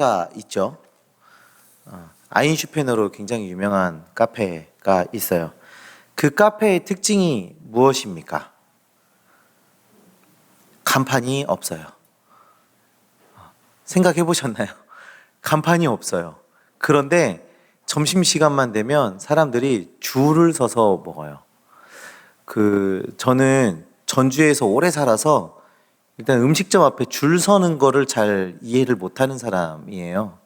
카페가 있죠. 아인슈페너로 굉장히 유명한 카페가 있어요. 그 카페의 특징이 무엇입니까? 간판이 없어요. 생각해 보셨나요? 간판이 없어요. 그런데 점심시간만 되면 사람들이 줄을 서서 먹어요. 저는 전주에서 오래 살아서 일단 음식점 앞에 줄 서는 거를 잘 이해를 못하는 사람이에요.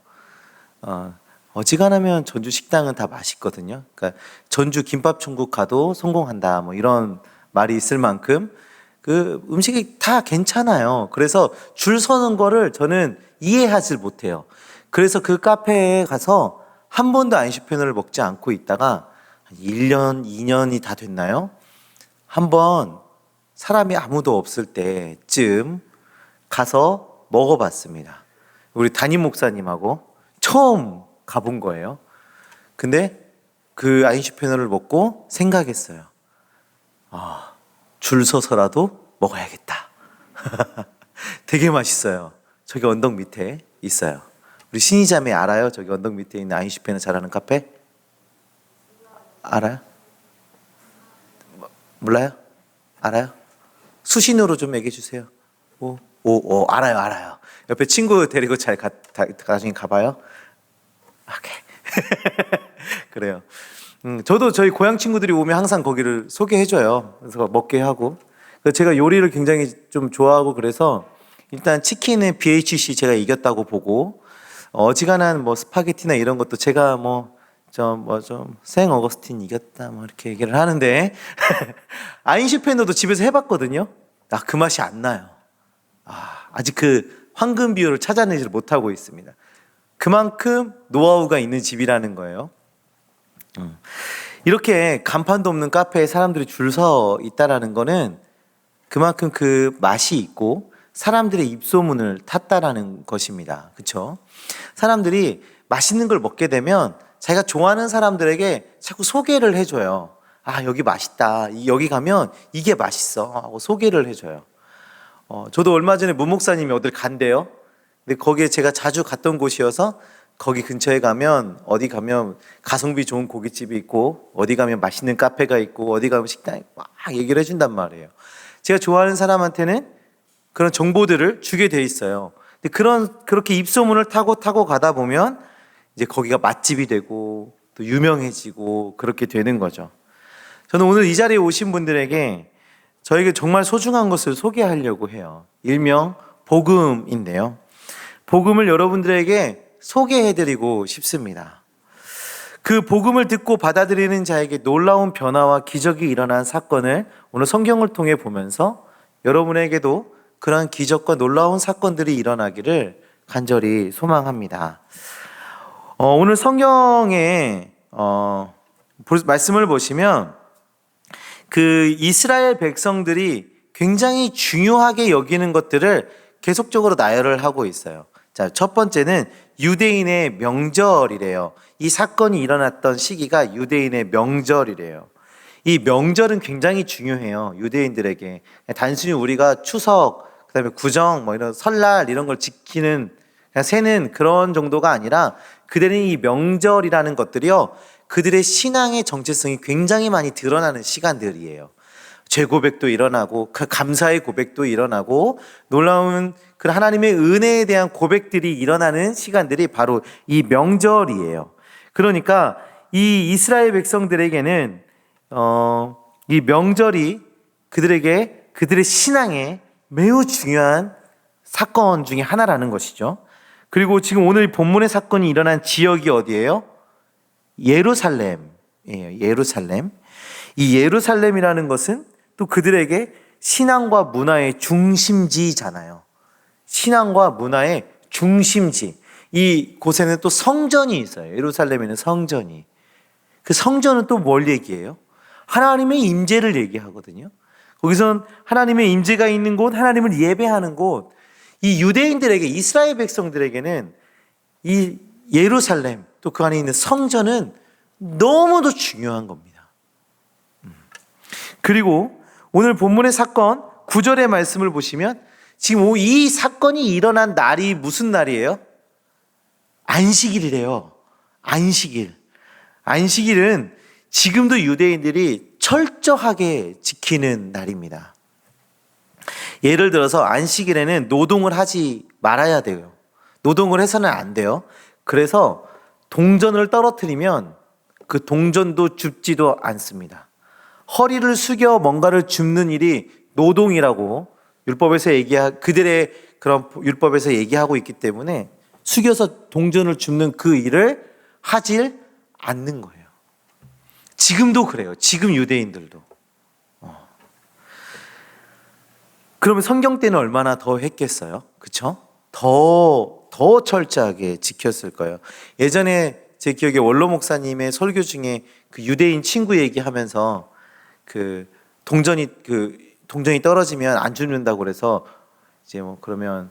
어지간하면 전주 식당은 다 맛있거든요. 그러니까 전주 김밥 천국 가도 성공한다, 뭐 이런 말이 있을 만큼 그 음식이 다 괜찮아요. 그래서 줄 서는 거를 저는 이해하지 못해요. 그래서 그 카페에 가서 한 번도 아인슈페너를 먹지 않고 있다가 1년, 2년이 다 됐나요? 한번 사람이 아무도 없을 때쯤 가서 먹어봤습니다. 우리 담임 목사님하고 처음 가본 거예요. 근데 그 아인슈페너를 먹고 생각했어요. 줄 서서라도 먹어야겠다. 되게 맛있어요. 저기 언덕 밑에 있어요. 우리 신이자매 알아요? 저기 언덕 밑에 있는 아인슈페너 잘하는 카페? 알아요? 몰라요? 알아요? 수신호로 좀 얘기해 주세요. 알아요. 옆에 친구 데리고 잘 나중에 가봐요. 오케이. 그래요. 저도 저희 고향 친구들이 오면 항상 거기를 소개해줘요. 그래서 먹게 하고. 제가 요리를 굉장히 좀 좋아하고 그래서 일단 치킨은 BHC 제가 이겼다고 보고, 어지간한 뭐 스파게티나 이런 것도 제가 생 어거스틴 이겼다 뭐 이렇게 얘기를 하는데 아인슈페너도 집에서 해봤거든요. 그 맛이 안 나요. 아직 그 황금 비율을 찾아내지 못하고 있습니다. 그만큼 노하우가 있는 집이라는 거예요. 이렇게 간판도 없는 카페에 사람들이 줄 서 있다라는 거는 그만큼 그 맛이 있고 사람들의 입소문을 탔다라는 것입니다. 그렇죠? 사람들이 맛있는 걸 먹게 되면 자기가 좋아하는 사람들에게 자꾸 소개를 해줘요. 여기 맛있다. 여기 가면 이게 맛있어 하고 소개를 해줘요. 저도 얼마 전에 문 목사님이 어딜 간대요. 근데 거기에 제가 자주 갔던 곳이어서 거기 근처에 가면 어디 가면 가성비 좋은 고깃집이 있고 어디 가면 맛있는 카페가 있고 어디 가면 식당이 막 얘기를 해준단 말이에요. 제가 좋아하는 사람한테는 그런 정보들을 주게 돼 있어요. 근데 그렇게 입소문을 타고 가다 보면 이제 거기가 맛집이 되고 또 유명해지고 그렇게 되는 거죠. 저는 오늘 이 자리에 오신 분들에게 저에게 정말 소중한 것을 소개하려고 해요. 일명 복음인데요. 복음을 여러분들에게 소개해드리고 싶습니다. 그 복음을 듣고 받아들이는 자에게 놀라운 변화와 기적이 일어난 사건을 오늘 성경을 통해 보면서 여러분에게도 그러한 기적과 놀라운 사건들이 일어나기를 간절히 소망합니다. 오늘 성경에 말씀을 보시면 그 이스라엘 백성들이 굉장히 중요하게 여기는 것들을 계속적으로 나열을 하고 있어요. 자, 첫 번째는 유대인의 명절이래요. 이 사건이 일어났던 시기가 유대인의 명절이래요. 이 명절은 굉장히 중요해요. 유대인들에게. 단순히 우리가 추석, 그다음에 구정, 뭐 이런 설날 이런 걸 지키는, 그냥 세는 그런 정도가 아니라 그들은 이 명절이라는 것들이요, 그들의 신앙의 정체성이 굉장히 많이 드러나는 시간들이에요. 죄 고백도 일어나고 그 감사의 고백도 일어나고 놀라운 그 하나님의 은혜에 대한 고백들이 일어나는 시간들이 바로 이 명절이에요. 그러니까 이 이스라엘 백성들에게는 이 명절이 그들에게 그들의 신앙에 매우 중요한 사건 중에 하나라는 것이죠. 그리고 지금 오늘 본문의 사건이 일어난 지역이 어디예요? 예루살렘이에요. 예루살렘. 이 예루살렘이라는 것은 또 그들에게 신앙과 문화의 중심지잖아요. 신앙과 문화의 중심지. 이 곳에는 또 성전이 있어요. 예루살렘에는 성전이. 그 성전은 또 뭘 얘기해요? 하나님의 임재를 얘기하거든요. 거기선 하나님의 임재가 있는 곳, 하나님을 예배하는 곳. 이 유대인들에게, 이스라엘 백성들에게는 이 예루살렘, 또 그 안에 있는 성전은 너무도 중요한 겁니다. 그리고 오늘 본문의 사건 9절의 말씀을 보시면 지금 이 사건이 일어난 날이 무슨 날이에요? 안식일이래요. 안식일. 안식일은 지금도 유대인들이 철저하게 지키는 날입니다. 예를 들어서 안식일에는 노동을 하지 말아야 돼요. 노동을 해서는 안 돼요. 그래서 동전을 떨어뜨리면 그 동전도 줍지도 않습니다. 허리를 숙여 뭔가를 줍는 일이 노동이라고 율법에서 그들의 그런 율법에서 얘기하고 있기 때문에 숙여서 동전을 줍는 그 일을 하질 않는 거예요. 지금도 그래요. 지금 유대인들도. 그러면 성경 때는 얼마나 더 했겠어요? 그렇죠? 더 철저하게 지켰을 거예요. 예전에 제 기억에 원로 목사님의 설교 중에 그 유대인 친구 얘기하면서 그 동전이 떨어지면 안 죽는다고 그래서 이제 그러면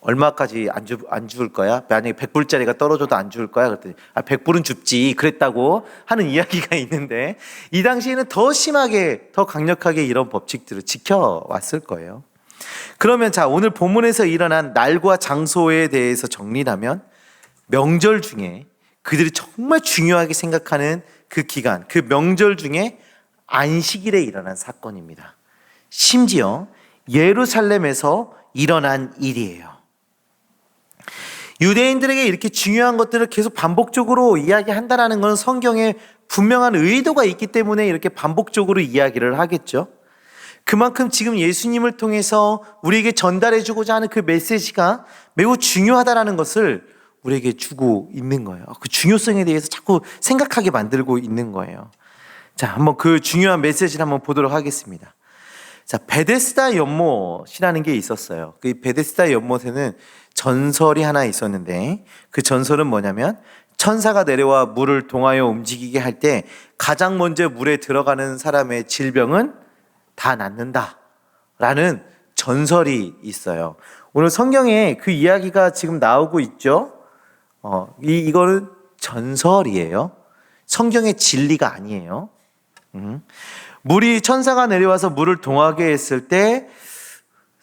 얼마까지 안 죽을 거야? 만약에 100불짜리가 떨어져도 안 죽을 거야? 그랬더니 100불은 죽지 그랬다고 하는 이야기가 있는데, 이 당시에는 더 심하게 더 강력하게 이런 법칙들을 지켜왔을 거예요. 그러면 오늘 본문에서 일어난 날과 장소에 대해서 정리하면, 명절 중에 그들이 정말 중요하게 생각하는 그 기간, 그 명절 중에 안식일에 일어난 사건입니다. 심지어 예루살렘에서 일어난 일이에요. 유대인들에게 이렇게 중요한 것들을 계속 반복적으로 이야기한다는 것은 성경에 분명한 의도가 있기 때문에 이렇게 반복적으로 이야기를 하겠죠. 그만큼 지금 예수님을 통해서 우리에게 전달해주고자 하는 그 메시지가 매우 중요하다는 것을 우리에게 주고 있는 거예요. 그 중요성에 대해서 자꾸 생각하게 만들고 있는 거예요. 한번 그 중요한 메시지를 한번 보도록 하겠습니다. 베데스다 연못이라는 게 있었어요. 그 베데스다 연못에는 전설이 하나 있었는데, 그 전설은 뭐냐면 천사가 내려와 물을 동하여 움직이게 할 때 가장 먼저 물에 들어가는 사람의 질병은 다 낫는다라는 전설이 있어요. 오늘 성경에 그 이야기가 지금 나오고 있죠. 이거는 전설이에요. 성경의 진리가 아니에요. 물이 천사가 내려와서 물을 동하게 했을 때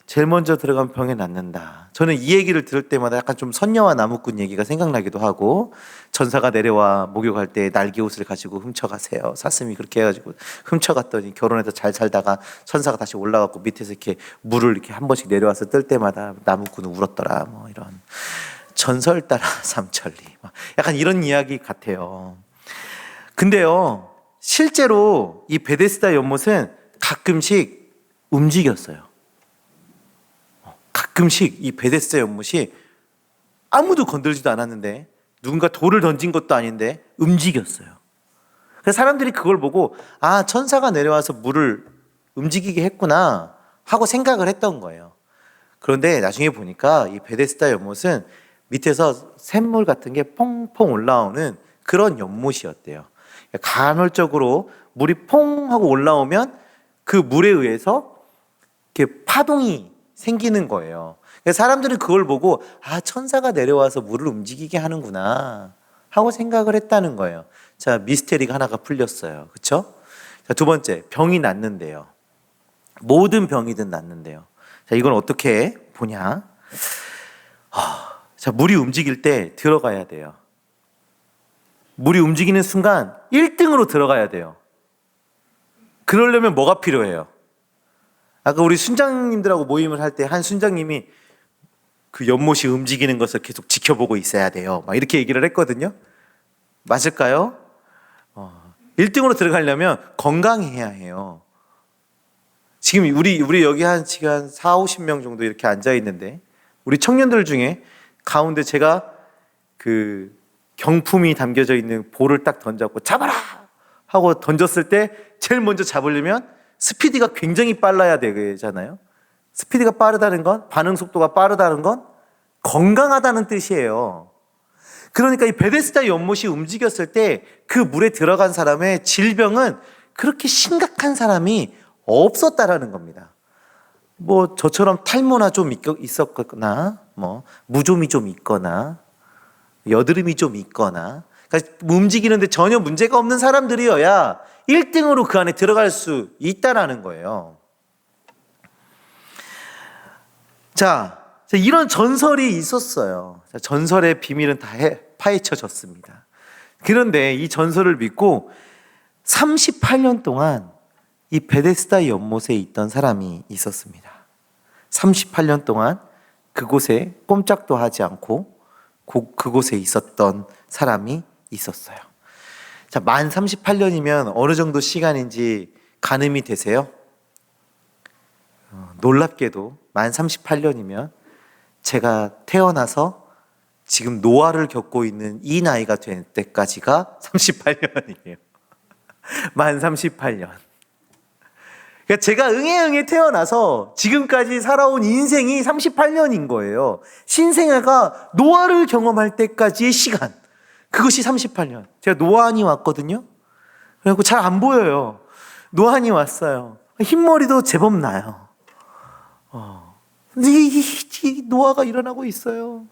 제일 먼저 들어간 병에 낫는다. 저는 이 얘기를 들을 때마다 약간 좀 선녀와 나무꾼 얘기가 생각나기도 하고, 천사가 내려와 목욕할 때 날개 옷을 가지고 훔쳐가세요. 사슴이 그렇게 해가지고 훔쳐갔더니 결혼해서 잘 살다가 천사가 다시 올라가고 밑에서 이렇게 물을 이렇게 한 번씩 내려와서 뜰 때마다 나무꾼은 울었더라. 이런 전설 따라 삼천리, 약간 이런 이야기 같아요. 근데요, 실제로 이 베데스다 연못은 가끔씩 움직였어요. 가끔씩 이 베데스다 연못이 아무도 건들지도 않았는데, 누군가 돌을 던진 것도 아닌데 움직였어요. 그래서 사람들이 그걸 보고 천사가 내려와서 물을 움직이게 했구나 하고 생각을 했던 거예요. 그런데 나중에 보니까 이 베데스다 연못은 밑에서 샘물 같은 게 퐁퐁 올라오는 그런 연못이었대요. 간헐적으로 물이 퐁 하고 올라오면 그 물에 의해서 이렇게 파동이 생기는 거예요. 그래서 사람들은 그걸 보고 천사가 내려와서 물을 움직이게 하는구나 하고 생각을 했다는 거예요. 미스테리가 하나가 풀렸어요. 그렇죠? 두 번째, 병이 낫는데요. 모든 병이든 낫는데요. 이건 어떻게 보냐? 물이 움직일 때 들어가야 돼요. 물이 움직이는 순간 1등으로 들어가야 돼요. 그러려면 뭐가 필요해요? 아까 우리 순장님들하고 모임을 할 때 한 순장님이 그 연못이 움직이는 것을 계속 지켜보고 있어야 돼요. 이렇게 얘기를 했거든요. 맞을까요? 1등으로 들어가려면 건강해야 해요. 지금 우리 여기 한 4, 50명 정도 이렇게 앉아 있는데, 우리 청년들 중에 가운데 제가 그 경품이 담겨져 있는 볼을 딱 던졌고 잡아라 하고 던졌을 때 제일 먼저 잡으려면 스피드가 굉장히 빨라야 되잖아요. 스피드가 빠르다는 건, 반응 속도가 빠르다는 건 건강하다는 뜻이에요. 그러니까 이 베데스다 연못이 움직였을 때 그 물에 들어간 사람의 질병은 그렇게 심각한 사람이 없었다라는 겁니다. 저처럼 탈모나 좀 있었거나, 무좀이 좀 있거나, 여드름이 좀 있거나, 그러니까 움직이는데 전혀 문제가 없는 사람들이어야 1등으로 그 안에 들어갈 수 있다라는 거예요. 자, 이런 전설이 있었어요. 자, 전설의 비밀은 다 파헤쳐졌습니다. 그런데 이 전설을 믿고 38년 동안 이 베데스다 연못에 있던 사람이 있었습니다. 38년 동안 그곳에 꼼짝도 하지 않고 그곳에 있었던 사람이 있었어요. 자, 만 38년이면 어느 정도 시간인지 가늠이 되세요? 놀랍게도 만 38년이면 제가 태어나서 지금 노화를 겪고 있는 이 나이가 될 때까지가 38년이에요. 만 38년. 그러니까 제가 응애응애 태어나서 지금까지 살아온 인생이 38년인 거예요. 신생아가 노화를 경험할 때까지의 시간. 그것이 38년. 제가 노안이 왔거든요. 그래갖고 잘 안 보여요. 노안이 왔어요. 흰머리도 제법 나요. 이 노화가 일어나고 있어요.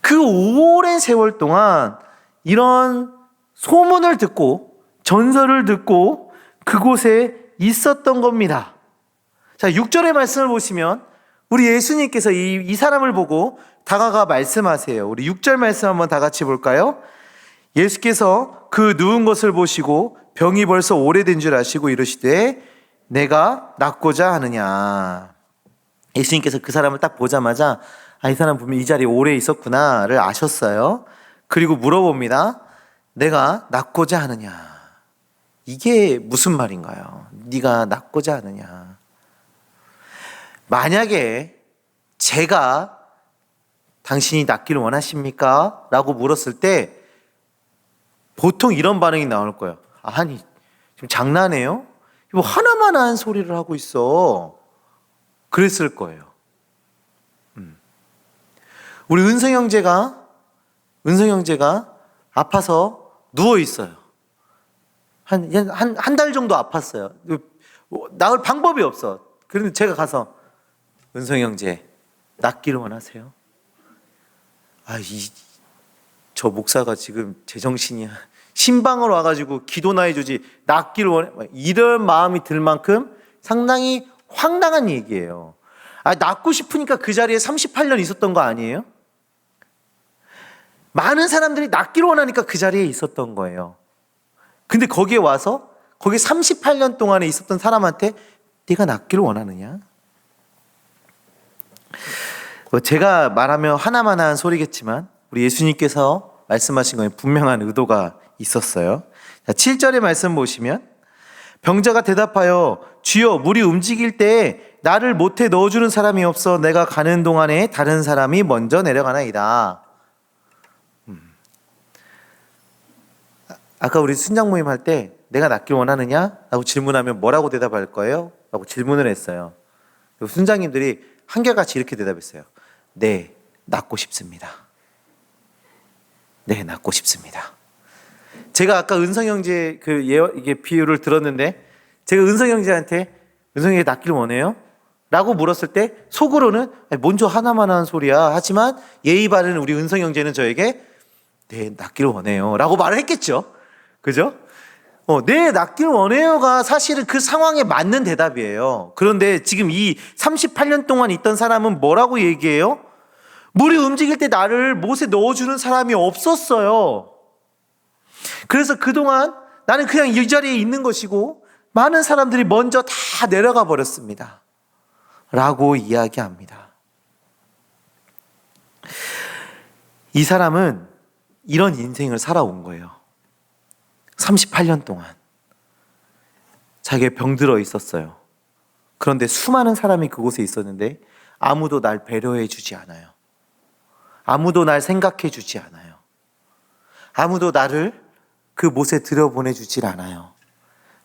그 오랜 세월 동안 이런 소문을 듣고 전설을 듣고 그곳에 있었던 겁니다. 자, 6절의 말씀을 보시면 우리 예수님께서 이 사람을 보고 다가가 말씀하세요. 우리 6절 말씀 한번 다 같이 볼까요? 예수께서 그 누운 것을 보시고 병이 벌써 오래된 줄 아시고 이르시되 내가 낫고자 하느냐. 예수님께서 그 사람을 딱 보자마자 이 사람 보면 이 자리에 오래 있었구나를 아셨어요. 그리고 물어봅니다. 내가 낫고자 하느냐. 이게 무슨 말인가요? 네가 낫고자 하느냐. 만약에 제가 당신이 낫기를 원하십니까? 라고 물었을 때 보통 이런 반응이 나올 거예요. 아니, 지금 장난해요? 뭐 하나만 한 소리를 하고 있어. 그랬을 거예요. 우리 은성 형제가 아파서 누워 있어요. 한 달 정도 아팠어요. 나을 방법이 없어. 그런데 제가 가서 은성 형제 낫기를 원하세요? 저 목사가 지금 제정신이야. 신방으로 와가지고 기도나 해주지 낫기를 원해. 이런 마음이 들 만큼 상당히 황당한 얘기예요. 낫고 싶으니까 그 자리에 38년 있었던 거 아니에요? 많은 사람들이 낫기를 원하니까 그 자리에 있었던 거예요. 근데 거기에 와서 거기 38년 동안에 있었던 사람한테 네가 낫기를 원하느냐? 제가 말하면 하나만 한 소리겠지만 우리 예수님께서 말씀하신 거에 분명한 의도가 있었어요. 7절의 말씀 보시면 병자가 대답하여 주여 물이 움직일 때 나를 못에 넣어주는 사람이 없어 내가 가는 동안에 다른 사람이 먼저 내려가나이다. 아까 우리 순장 모임 할 때 내가 낫길 원하느냐? 라고 질문하면 뭐라고 대답할 거예요? 라고 질문을 했어요. 그리고 순장님들이 한결같이 이렇게 대답했어요. 네, 낫고 싶습니다. 네, 낫고 싶습니다. 제가 아까 은성 형제 이게 비유를 들었는데 제가 은성 형제한테 은성 형제 낫길 원해요? 라고 물었을 때 속으로는 먼저 하나만 한 소리야. 하지만 예의 바른 우리 은성 형제는 저에게 네, 낫길 원해요. 라고 말을 했겠죠. 그죠? 네, 낫길 원해요가 사실은 그 상황에 맞는 대답이에요. 그런데 지금 이 38년 동안 있던 사람은 뭐라고 얘기해요? 물이 움직일 때 나를 못에 넣어주는 사람이 없었어요. 그래서 그동안 나는 그냥 이 자리에 있는 것이고 많은 사람들이 먼저 다 내려가 버렸습니다. 라고 이야기합니다. 이 사람은 이런 인생을 살아온 거예요. 38년 동안 자기가 병들어 있었어요. 그런데 수많은 사람이 그곳에 있었는데 아무도 날 배려해 주지 않아요. 아무도 날 생각해 주지 않아요. 아무도 나를 그 못에 들여보내 주질 않아요.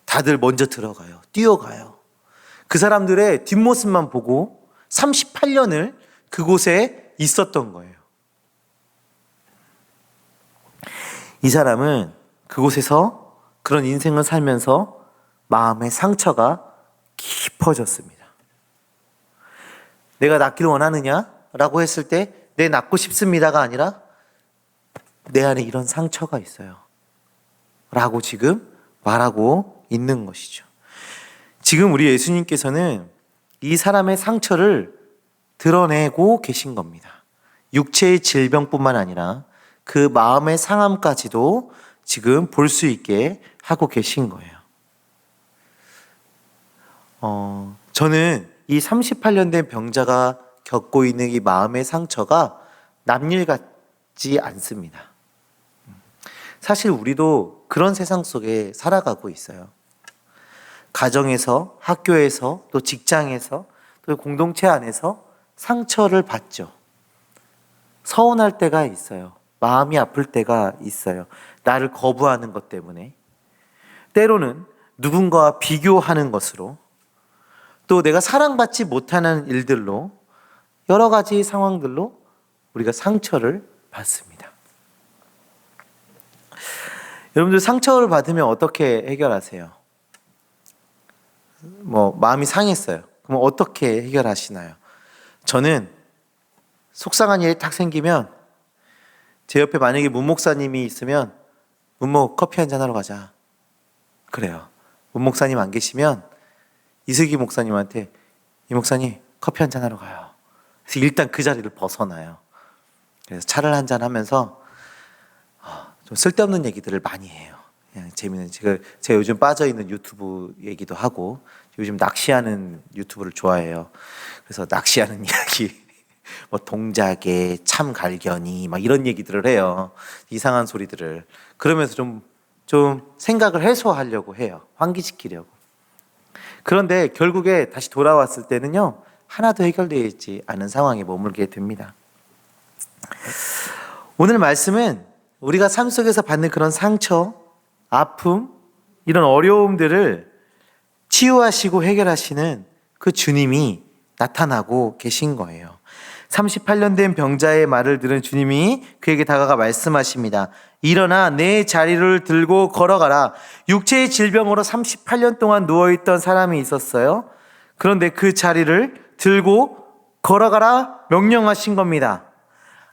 다들 먼저 들어가요. 뛰어가요. 그 사람들의 뒷모습만 보고 38년을 그곳에 있었던 거예요. 이 사람은 그곳에서 그런 인생을 살면서 마음의 상처가 깊어졌습니다. 내가 낫기를 원하느냐? 라고 했을 때 내 낫고 싶습니다가 아니라 내 안에 이런 상처가 있어요. 라고 지금 말하고 있는 것이죠. 지금 우리 예수님께서는 이 사람의 상처를 드러내고 계신 겁니다. 육체의 질병뿐만 아니라 그 마음의 상함까지도 지금 볼 수 있게 하고 계신 거예요. 저는 이 38년 된 병자가 겪고 있는 이 마음의 상처가 남일 같지 않습니다. 사실 우리도 그런 세상 속에 살아가고 있어요. 가정에서, 학교에서, 또 직장에서, 또 공동체 안에서 상처를 받죠. 서운할 때가 있어요. 마음이 아플 때가 있어요. 나를 거부하는 것 때문에. 때로는 누군가와 비교하는 것으로, 또 내가 사랑받지 못하는 일들로, 여러 가지 상황들로 우리가 상처를 받습니다. 여러분들 상처를 받으면 어떻게 해결하세요? 마음이 상했어요. 그럼 어떻게 해결하시나요? 저는 속상한 일이 딱 생기면 제 옆에 만약에 문 목사님이 있으면 문목 커피 한잔 하러 가자. 그래요. 문 목사님 안 계시면 이슬기 목사님한테 이 목사님 커피 한잔 하러 가요. 그래서 일단 그 자리를 벗어나요. 그래서 차를 한잔 하면서 좀 쓸데없는 얘기들을 많이 해요. 그냥 재미있는, 제가 요즘 빠져있는 유튜브 얘기도 하고, 요즘 낚시하는 유튜브를 좋아해요. 그래서 낚시하는 이야기, 동작에 참갈견이 막 이런 얘기들을 해요. 이상한 소리들을. 그러면서 좀 생각을 해소하려고 해요. 환기시키려고. 그런데 결국에 다시 돌아왔을 때는요, 하나도 해결되어 있지 않은 상황에 머물게 됩니다. 오늘 말씀은 우리가 삶 속에서 받는 그런 상처, 아픔, 이런 어려움들을 치유하시고 해결하시는 그 주님이 나타나고 계신 거예요. 38년 된 병자의 말을 들은 주님이 그에게 다가가 말씀하십니다. 일어나 내 자리를 들고 걸어가라. 육체의 질병으로 38년 동안 누워있던 사람이 있었어요. 그런데 그 자리를 들고 걸어가라 명령하신 겁니다.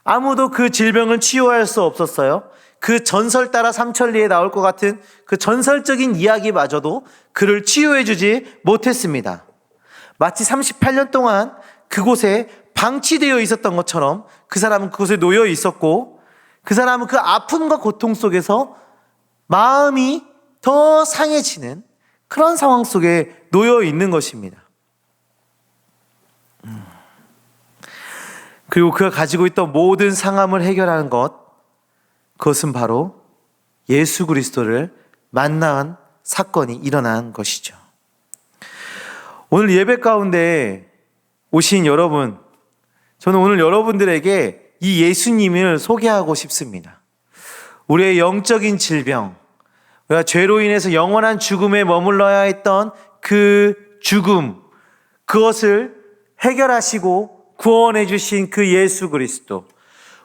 아무도 그 질병을 치유할 수 없었어요. 그 전설 따라 삼천리에 나올 것 같은 그 전설적인 이야기마저도 그를 치유해주지 못했습니다. 마치 38년 동안 그곳에 방치되어 있었던 것처럼 그 사람은 그곳에 놓여 있었고, 그 사람은 그 아픔과 고통 속에서 마음이 더 상해지는 그런 상황 속에 놓여 있는 것입니다. 그리고 그가 가지고 있던 모든 상함을 해결하는 것, 그것은 바로 예수 그리스도를 만난 사건이 일어난 것이죠. 오늘 예배 가운데 오신 여러분, 저는 오늘 여러분들에게 이 예수님을 소개하고 싶습니다. 우리의 영적인 질병, 우리가 죄로 인해서 영원한 죽음에 머물러야 했던 그 죽음, 그것을 해결하시고 구원해 주신 그 예수 그리스도,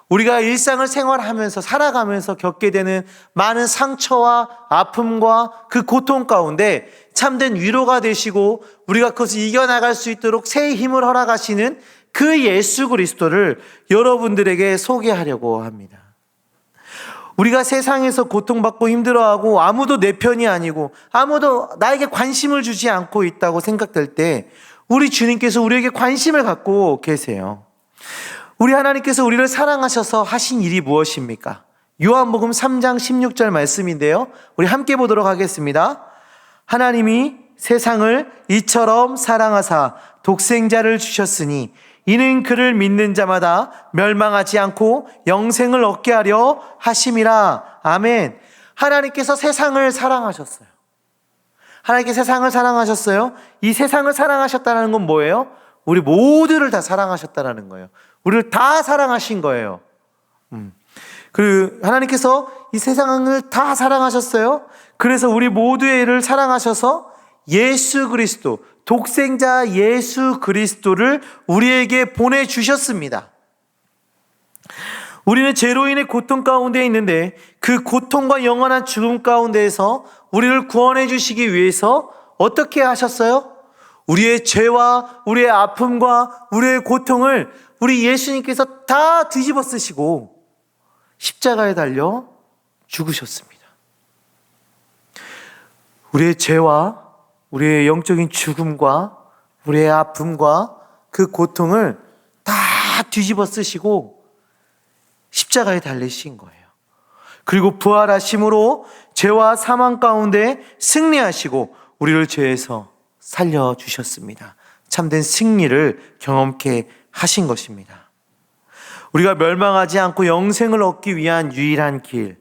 우리가 일상을 생활하면서 살아가면서 겪게 되는 많은 상처와 아픔과 그 고통 가운데 참된 위로가 되시고 우리가 그것을 이겨나갈 수 있도록 새 힘을 허락하시는 그 예수 그리스도를 여러분들에게 소개하려고 합니다. 우리가 세상에서 고통받고 힘들어하고 아무도 내 편이 아니고 아무도 나에게 관심을 주지 않고 있다고 생각될 때 우리 주님께서 우리에게 관심을 갖고 계세요. 우리 하나님께서 우리를 사랑하셔서 하신 일이 무엇입니까? 요한복음 3장 16절 말씀인데요, 우리 함께 보도록 하겠습니다. 하나님이 세상을 이처럼 사랑하사 독생자를 주셨으니 이는 그를 믿는 자마다 멸망하지 않고 영생을 얻게 하려 하심이라. 아멘. 하나님께서 세상을 사랑하셨어요. 하나님께 세상을 사랑하셨어요. 이 세상을 사랑하셨다는 건 뭐예요? 우리 모두를 다 사랑하셨다는 거예요. 우리를 다 사랑하신 거예요. 그리고 하나님께서 이 세상을 다 사랑하셨어요. 그래서 우리 모두를 사랑하셔서 예수 그리스도, 독생자 예수 그리스도를 우리에게 보내주셨습니다. 우리는 죄로 인해 고통 가운데 있는데 그 고통과 영원한 죽음 가운데에서 우리를 구원해 주시기 위해서 어떻게 하셨어요? 우리의 죄와 우리의 아픔과 우리의 고통을 우리 예수님께서 다 뒤집어 쓰시고 십자가에 달려 죽으셨습니다. 우리의 죄와 우리의 영적인 죽음과 우리의 아픔과 그 고통을 다 뒤집어 쓰시고 십자가에 달리신 거예요. 그리고 부활하심으로 죄와 사망 가운데 승리하시고 우리를 죄에서 살려주셨습니다. 참된 승리를 경험케 하신 것입니다. 우리가 멸망하지 않고 영생을 얻기 위한 유일한 길,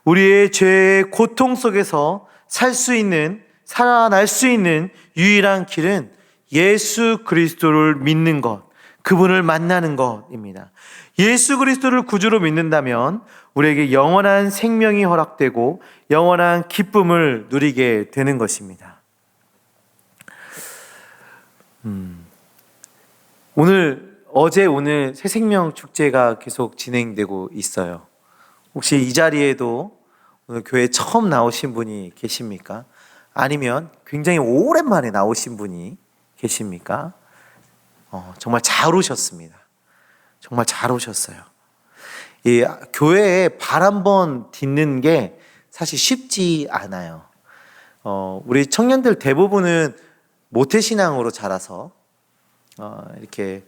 우리의 죄의 고통 속에서 살아날 수 있는 유일한 길은 예수 그리스도를 믿는 것, 그분을 만나는 것입니다. 예수 그리스도를 구주로 믿는다면 우리에게 영원한 생명이 허락되고 영원한 기쁨을 누리게 되는 것입니다. 오늘 새생명 축제가 계속 진행되고 있어요. 혹시 이 자리에도 오늘 교회 처음 나오신 분이 계십니까? 아니면 굉장히 오랜만에 나오신 분이 계십니까? 정말 잘 오셨습니다. 정말 잘 오셨어요. 이 교회에 발 한번 딛는 게 사실 쉽지 않아요. 우리 청년들 대부분은 모태신앙으로 자라서 이렇게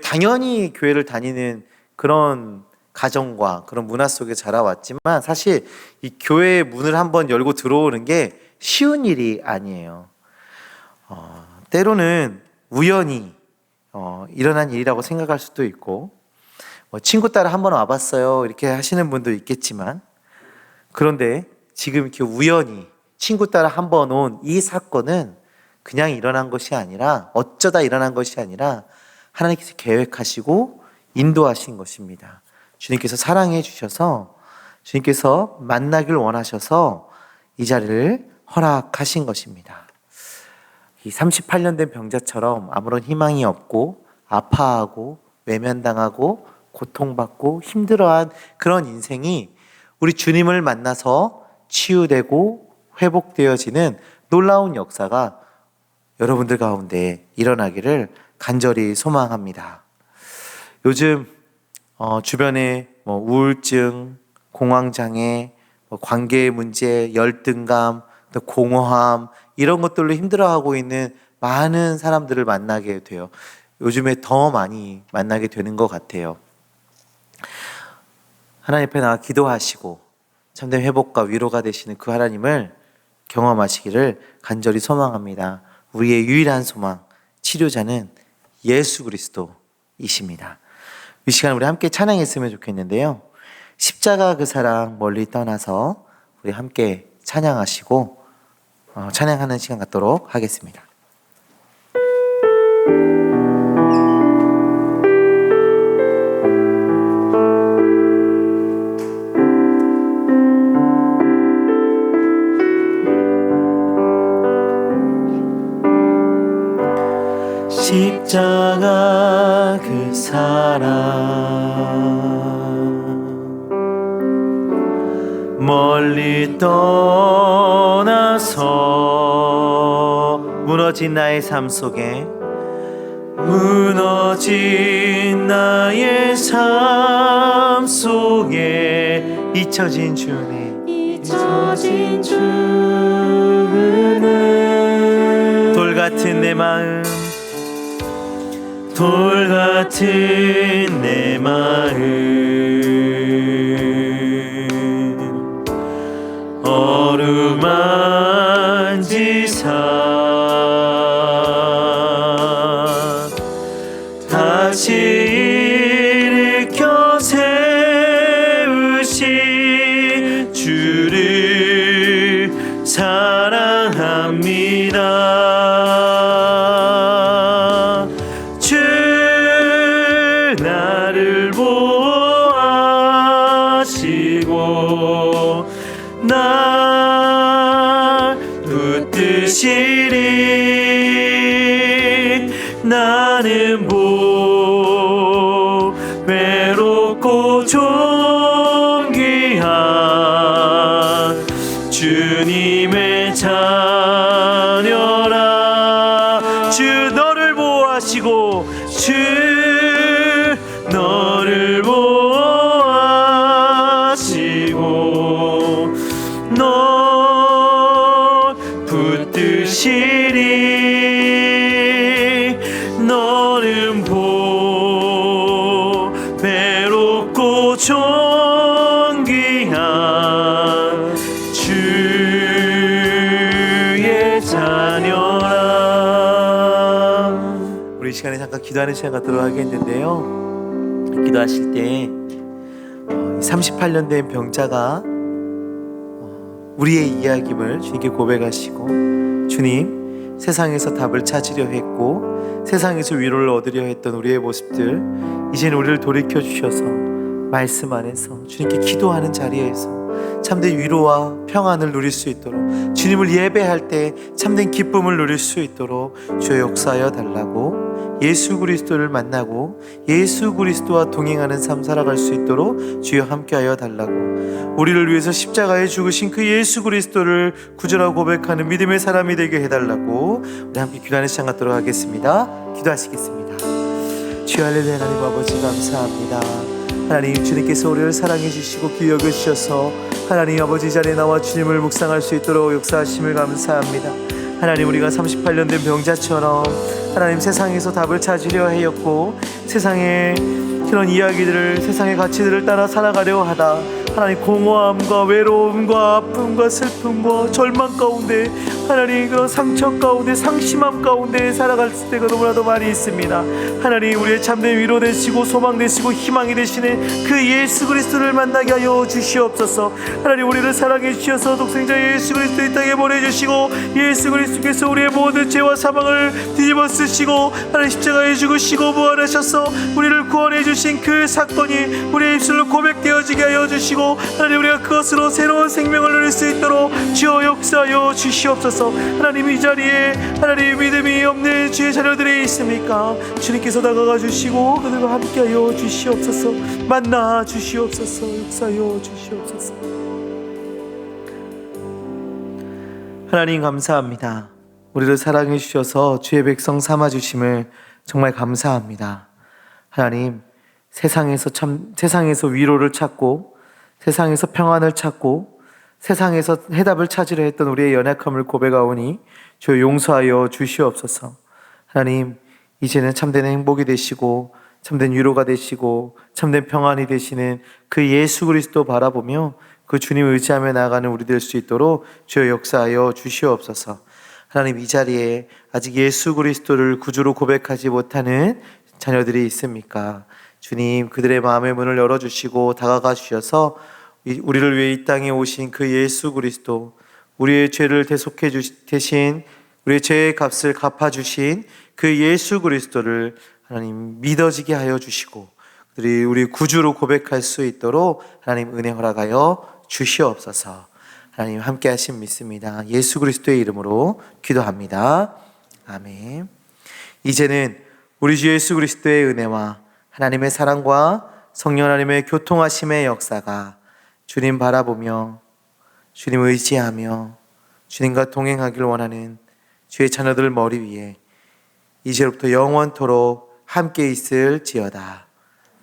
당연히 교회를 다니는 그런 가정과 그런 문화 속에 자라왔지만 사실 이 교회의 문을 한번 열고 들어오는 게 쉬운 일이 아니에요. 때로는 우연히 일어난 일이라고 생각할 수도 있고, 친구 따라 한번 와봤어요 이렇게 하시는 분도 있겠지만, 그런데 지금 이렇게 우연히 친구 따라 한번 온 이 사건은 그냥 일어난 것이 아니라, 어쩌다 일어난 것이 아니라 하나님께서 계획하시고 인도하신 것입니다. 주님께서 사랑해 주셔서, 주님께서 만나길 원하셔서 이 자리를 허락하신 것입니다. 이 38년 된 병자처럼 아무런 희망이 없고 아파하고 외면당하고 고통받고 힘들어한 그런 인생이 우리 주님을 만나서 치유되고 회복되어지는 놀라운 역사가 여러분들 가운데 일어나기를 간절히 소망합니다. 요즘 주변에 우울증, 공황장애, 관계 문제, 열등감, 또 공허함, 이런 것들로 힘들어하고 있는 많은 사람들을 만나게 돼요. 요즘에 더 많이 만나게 되는 것 같아요. 하나님 앞에 나가 기도하시고 참된 회복과 위로가 되시는 그 하나님을 경험하시기를 간절히 소망합니다. 우리의 유일한 소망, 치료자는 예수 그리스도이십니다. 이 시간 우리 함께 찬양했으면 좋겠는데요. 십자가 그 사랑 멀리 떠나서 우리 함께 찬양하시고 찬양하는 시간 갖도록 하겠습니다. 십자가 그 사랑 멀리 떠나서 무너진 나의 삶 속에 무너진 나의 삶 속에 잊혀진 주의 돌 같은 내 마음 돌 같은 내 마음 어루만지사 다시 일으켜 세우신 주를 사랑합니다. 나를 보아시고 날 붙드시리 나는 외롭고 존귀한 주님의 자녀라. 주 너를 보아시고 주 너를 보아시고 널 붙드시리 너는 오 존귀한 주의 자녀라. 우리 이 시간에 잠깐 기도하는 시간 갖도록 하겠는데요, 기도하실 때 38년 된 병자가 우리의 이야기임을 주님께 고백하시고, 주님, 세상에서 답을 찾으려 했고 세상에서 위로를 얻으려 했던 우리의 모습들, 이제는 우리를 돌이켜 주셔서 말씀 안에서 주님께 기도하는 자리에서 참된 위로와 평안을 누릴 수 있도록, 주님을 예배할 때 참된 기쁨을 누릴 수 있도록 주여 역사하여 달라고, 예수 그리스도를 만나고 예수 그리스도와 동행하는 삶 살아갈 수 있도록 주여 함께하여 달라고, 우리를 위해서 십자가에 죽으신 그 예수 그리스도를 구주라고 고백하는 믿음의 사람이 되게 해달라고 우리 함께 기도하는 시간 갖도록 하겠습니다. 기도하시겠습니다. 주여 할렐루야. 하나님 아버지 감사합니다. 하나님, 주님께서 우리를 사랑해 주시고 기억해 주셔서 하나님 아버지 자리에 나와 주님을 묵상할 수 있도록 역사하심을 감사합니다. 하나님, 우리가 38년 된 병자처럼 하나님 세상에서 답을 찾으려 하였고 세상의 그런 이야기들을, 세상의 가치들을 따라 살아가려 하다 하나님 공허함과 외로움과 아픔과 슬픔과 절망 가운데, 하나님 그런 상처 가운데 상심함 가운데 살아갈 때가 너무나도 많이 있습니다. 하나님, 우리의 참된 위로 되시고 소망 되시고 희망이 되시는 그 예수 그리스도를 만나게 하여 주시옵소서. 하나님, 우리를 사랑해 주셔서 독생자 예수 그리스도 이 땅에 보내주시고 예수 그리스도께서 우리의 모든 죄와 사망을 뒤집어 쓰시고 하나님 십자가에 죽으시고 부활하셔서 우리를 구원해 주신 그 사건이 우리의 입술로 고백되어지게 하여 주시고, 하나님 우리가 그것으로 새로운 생명을 누릴 수 있도록 주여 역사하여 주시옵소서. 하나님, 이 자리에 하나님 믿음이 없는 주의 자녀들이 있습니까? 주님께서 다가가 주시고 그들과 함께하여 주시옵소서. 만나 주시옵소서. 역사하여 주시옵소서. 하나님 감사합니다. 우리를 사랑해 주셔서 주의 백성 삼아 주심을 정말 감사합니다. 하나님, 세상에서 위로를 찾고 세상에서 평안을 찾고 세상에서 해답을 찾으려 했던 우리의 연약함을 고백하오니 주여 용서하여 주시옵소서. 하나님, 이제는 참된 행복이 되시고 참된 위로가 되시고 참된 평안이 되시는 그 예수 그리스도 바라보며 그 주님을 의지하며 나아가는 우리 될 수 있도록 주여 역사하여 주시옵소서. 하나님, 이 자리에 아직 예수 그리스도를 구주로 고백하지 못하는 자녀들이 있습니까? 주님, 그들의 마음의 문을 열어주시고 다가가 주셔서 우리를 위해 이 땅에 오신 그 예수 그리스도, 우리의 죄를 대속해 대신 우리의 죄의 값을 갚아주신 그 예수 그리스도를 하나님 믿어지게 하여 주시고 그들이 우리 구주로 고백할 수 있도록 하나님 은혜 허락하여 주시옵소서. 하나님 함께 하심 믿습니다. 예수 그리스도의 이름으로 기도합니다. 아멘. 이제는 우리 주 예수 그리스도의 은혜와 하나님의 사랑과 성령 하나님의 교통하심의 역사가 주님 바라보며 주님 의지하며 주님과 동행하기를 원하는 주의 자녀들 머리 위에 이제로부터 영원토록 함께 있을지어다.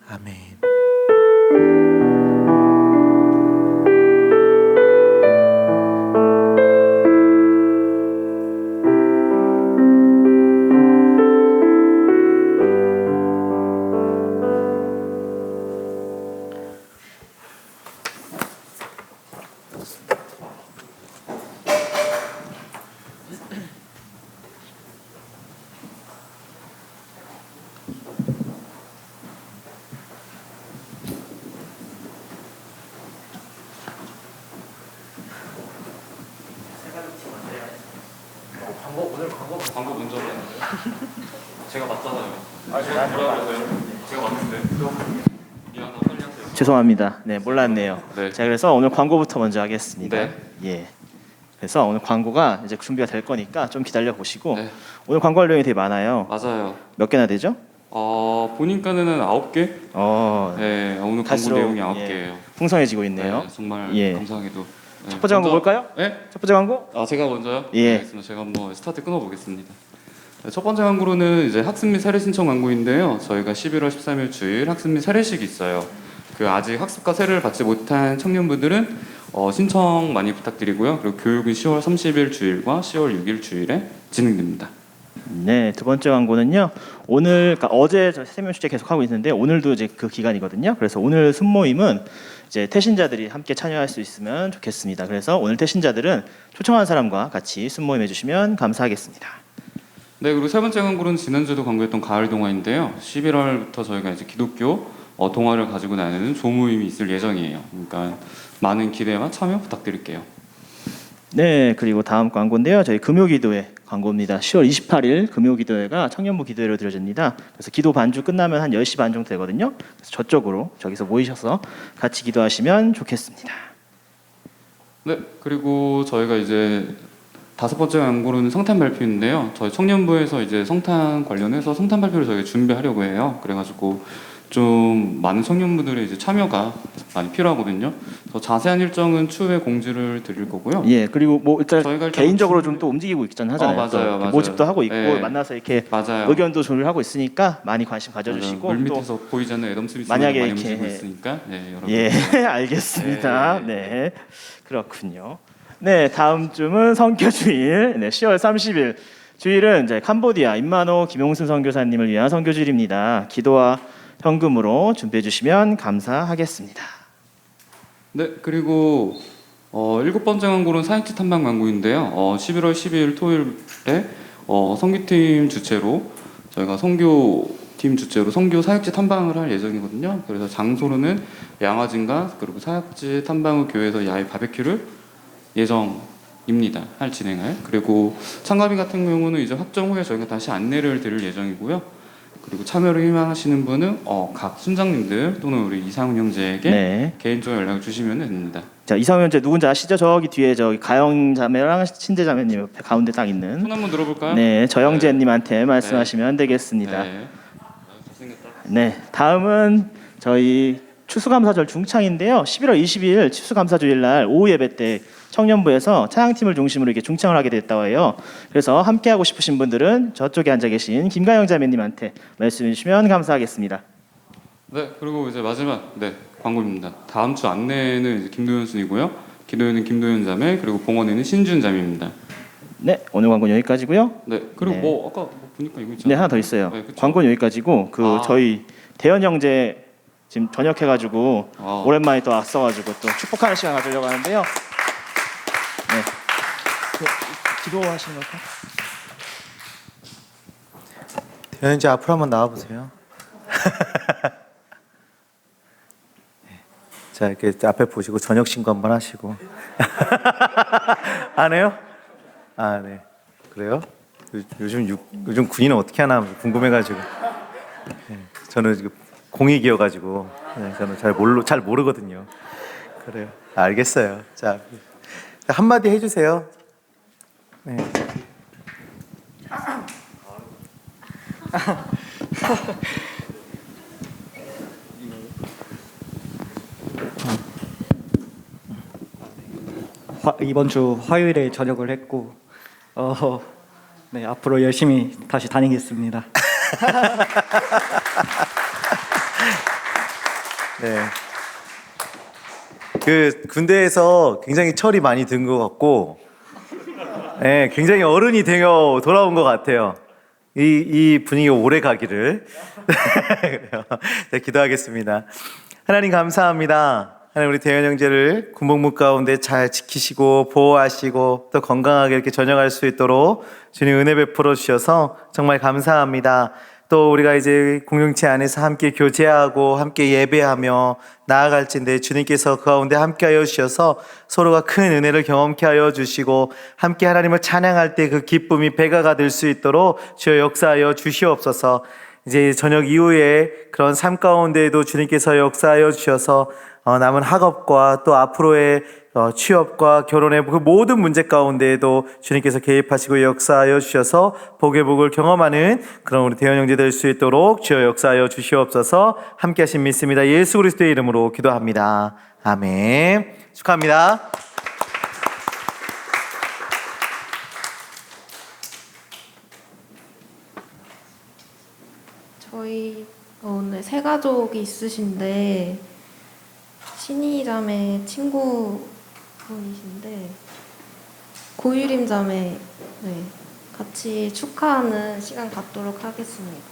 아멘. 광고 먼저 했는데 제가 맞잖아요. 제가 뭐라 그랬어요? 제가 맞는데. 미안하다, 빨리 하세요. 죄송합니다. 네, 몰랐네요. 네. 자, 그래서 오늘 광고부터 먼저 하겠습니다. 네. 예. 그래서 오늘 광고가 이제 준비가 될 거니까 좀 기다려 보시고 네. 오늘 광고 할 내용이 되게 많아요. 맞아요. 몇 개나 되죠? 보니까는 9개? 네, 오늘 광고 갈수록, 내용이 9개예요. 풍성해지고 있네요. 네, 정말 예. 감사하게도. 네, 첫 번째 광고 볼까요? 네? 첫 번째 광고? 제가 먼저요? 예. 네, 알겠습니다. 제가 한번 스타트 끊어보겠습니다. 네, 첫 번째 광고로는 이제 학습 및 사례 신청 광고인데요. 저희가 11월 13일 주일 학습 및 사례식이 있어요. 그 아직 학습과 사례를 받지 못한 청년분들은 신청 많이 부탁드리고요. 그리고 교육은 10월 30일 주일과 10월 6일 주일에 진행됩니다. 네, 두 번째 광고는요. 오늘, 그러니까 어제 저 세명 축제 계속 하고 있는데 오늘도 이제 그 기간이거든요. 그래서 오늘 순모임은 이제 태신자들이 함께 참여할 수 있으면 좋겠습니다. 그래서 오늘 태신자들은 초청한 사람과 같이 순모임 해주시면 감사하겠습니다. 네, 그리고 세 번째 광고는 지난주도 광고했던 가을 동화인데요. 11월부터 저희가 이제 기독교 동화를 가지고 나누는 조모임이 있을 예정이에요. 그러니까 많은 기대와 참여 부탁드릴게요. 네, 그리고 다음 광고인데요. 저희 금요기도회 광고입니다. 10월 28일 금요기도회가 청년부 기도회로 드려집니다. 그래서 기도 반주 끝나면 한 10시 반 정도 되거든요. 그래서 저쪽으로 저기서 모이셔서 같이 기도하시면 좋겠습니다. 네, 그리고 저희가 이제 다섯 번째 광고는 성탄 발표인데요. 저희 청년부에서 이제 성탄 관련해서 성탄 발표를 저희가 준비하려고 해요. 그래가지고 좀 많은 청년분들의 이제 참여가 많이 필요하거든요. 더 자세한 일정은 추후에 공지를 드릴 거고요. 예, 그리고 뭐 일단 저희가 일단 개인적으로 좀 또 움직이고 있잖아요. 하잖아요. 맞아요, 또 맞아요. 모집도 하고 있고 네. 만나서 이렇게 맞아요. 의견도 조율하고 있으니까 많이 관심 가져주시고 물 또 밑에서 보이지 않는 애덤 스미스 만약에 많이 이렇게 움직이고 있으니까 네, 여러분. 예, 알겠습니다. 네. 네, 그렇군요. 네, 다음 주는 선교주일, 네, 10월 30일 주일은 이제 캄보디아 임만호 김용순 선교사님을 위한 선교주일입니다. 기도와 현금으로 준비해 주시면 감사하겠습니다. 네, 그리고 일곱 번째 광고는 사역지 탐방 광고인데요. 11월 12일 토요일에 선교팀 주최로 저희가 선교팀 주최로 선교 사역지 탐방을 할 예정이거든요. 그래서 장소로는 양화진가 그리고 사역지 탐방 후 교회에서 야외 바베큐를 예정입니다. 진행할. 그리고 참가비 같은 경우는 이제 확정 후에 저희가 다시 안내를 드릴 예정이고요. 그리고 참여를 희망하시는 분은 각 순장님들 또는 우리 이상훈 형제에게 네. 개인적으로 연락을 주시면 됩니다. 자, 이상현 제 누군지 아시죠? 저기 뒤에 저기 가영 자매랑 신재 자매님 옆에 가운데 딱 있는 손 한번 들어볼까요? 네, 저영재님한테 말씀하시면 되겠습니다. 네. 잘생겼다. 네, 다음은 저희 추수감사절 중창인데요. 11월 22일 추수감사주일 날 오후 예배 때 청년부에서 찬양팀을 중심으로 이렇게 중창을 하게 됐다고 해요. 그래서 함께 하고 싶으신 분들은 저쪽에 앉아 계신 김가영 자매님한테 말씀해 주시면 감사하겠습니다. 네, 그리고 이제 마지막 광고입니다. 다음 주 안내는 이제 김도현 순이고요. 기도회는 김도현 자매 그리고 봉헌에는 신준 자매입니다. 네, 오늘 광고는 여기까지고요. 네, 그리고 네. 뭐 아까 보니까 이거 있잖아요. 네, 하나 더 있어요. 네, 그쵸? 광고는 여기까지고 저희 대현 형제 지금 전역해가지고 오랜만에 또 왔어가지고 또 축복하는 시간 가지려고 하는데요. 네, 기도하시는 걸까요? 대현 이제 앞으로 한번 나와보세요. 자, 이렇게 앞에 보시고 저녁 신고 한번 하시고. 안 해요? 아, 네. 그래요? 요즘 군인은 어떻게 하나 궁금해가지고. 네, 저는 지금 공익이어가지고 네, 저는 잘 모르거든요. 그래요. 알겠어요. 자, 한마디 해주세요. 네. 이번 주 화요일에 전역을 했고 네, 앞으로 열심히 다시 다니겠습니다. 네. 그 군대에서 굉장히 철이 많이 든 것 같고, 네, 굉장히 어른이 되어 돌아온 것 같아요. 이 분위기가 오래 가기를. 네, 기도하겠습니다. 하나님 감사합니다. 하나님 우리 대현 형제를 군복무 가운데 잘 지키시고 보호하시고 또 건강하게 이렇게 전역할 수 있도록 주님 은혜 베풀어 주셔서 정말 감사합니다. 또 우리가 이제 공동체 안에서 함께 교제하고 함께 예배하며 나아갈진데 주님께서 그 가운데 함께하여 주셔서 서로가 큰 은혜를 경험케 하여 주시고 함께 하나님을 찬양할 때 그 기쁨이 배가가 될 수 있도록 주여 역사하여 주시옵소서. 이제 저녁 이후에 그런 삶 가운데에도 주님께서 역사하여 주셔서 남은 학업과 또 앞으로의 취업과 결혼의 그 모든 문제 가운데에도 주님께서 개입하시고 역사하여 주셔서 복의 복을 경험하는 그런 우리 대현 형제 될 수 있도록 주여 역사하여 주시옵소서. 함께 하신 믿습니다. 예수 그리스도의 이름으로 기도합니다. 아멘. 축하합니다. 저희 오늘 세 가족이 있으신데 신이 자매 친구분이신데 고유림 자매 같이 축하하는 시간 갖도록 하겠습니다.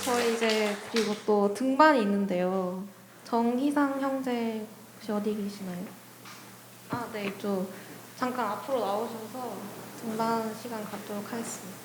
저희 이제 그리고 또 등반이 있는데요. 정희상 형제 혹시 어디 계시나요? 아, 네, 이쪽 잠깐 앞으로 나오셔서 등반 시간 갖도록 하겠습니다.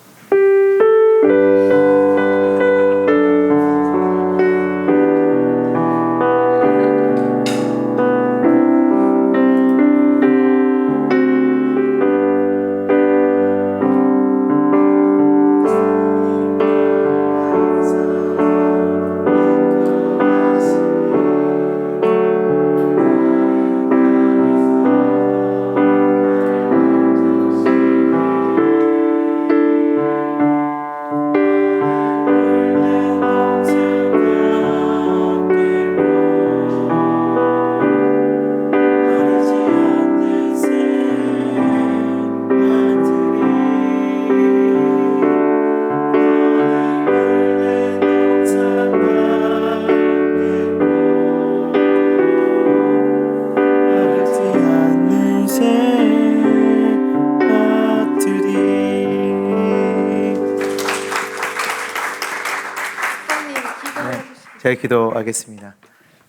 제가 기도하겠습니다.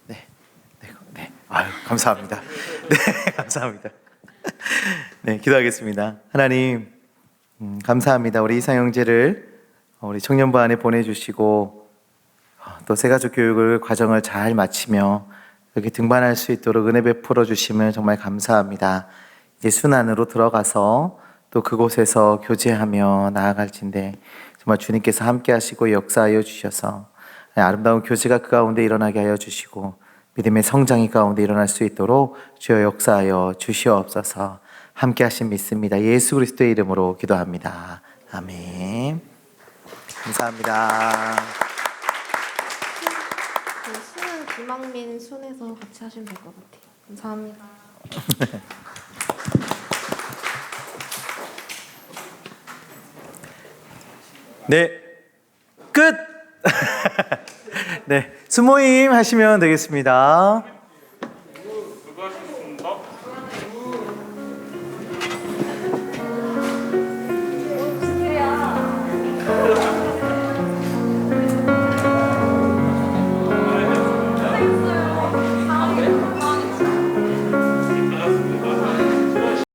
네, 네, 네. 아유, 감사합니다. 네, 감사합니다. 네, 기도하겠습니다. 하나님, 감사합니다. 우리 이상 형제를 우리 청년부 안에 보내주시고 또 새가족 교육을 과정을 잘 마치며 이렇게 등반할 수 있도록 은혜 베풀어 주심을 정말 감사합니다. 이제 순환으로 들어가서 또 그곳에서 교제하며 나아갈진데 정말 주님께서 함께 하시고 역사하여 주셔서 아름다운 교제가 그 가운데 일어나게 하여 주시고 믿음의 성장이 가운데 일어날 수 있도록 주여 역사하여 주시옵소서. 함께 하신 믿습니다. 예수 그리스도의 이름으로 기도합니다. 아멘. 감사합니다. 수는 김학민 순에서 같이 하시면 될 것 같아요. 감사합니다. 네, 끝! 네, 수모임 하시면 되겠습니다.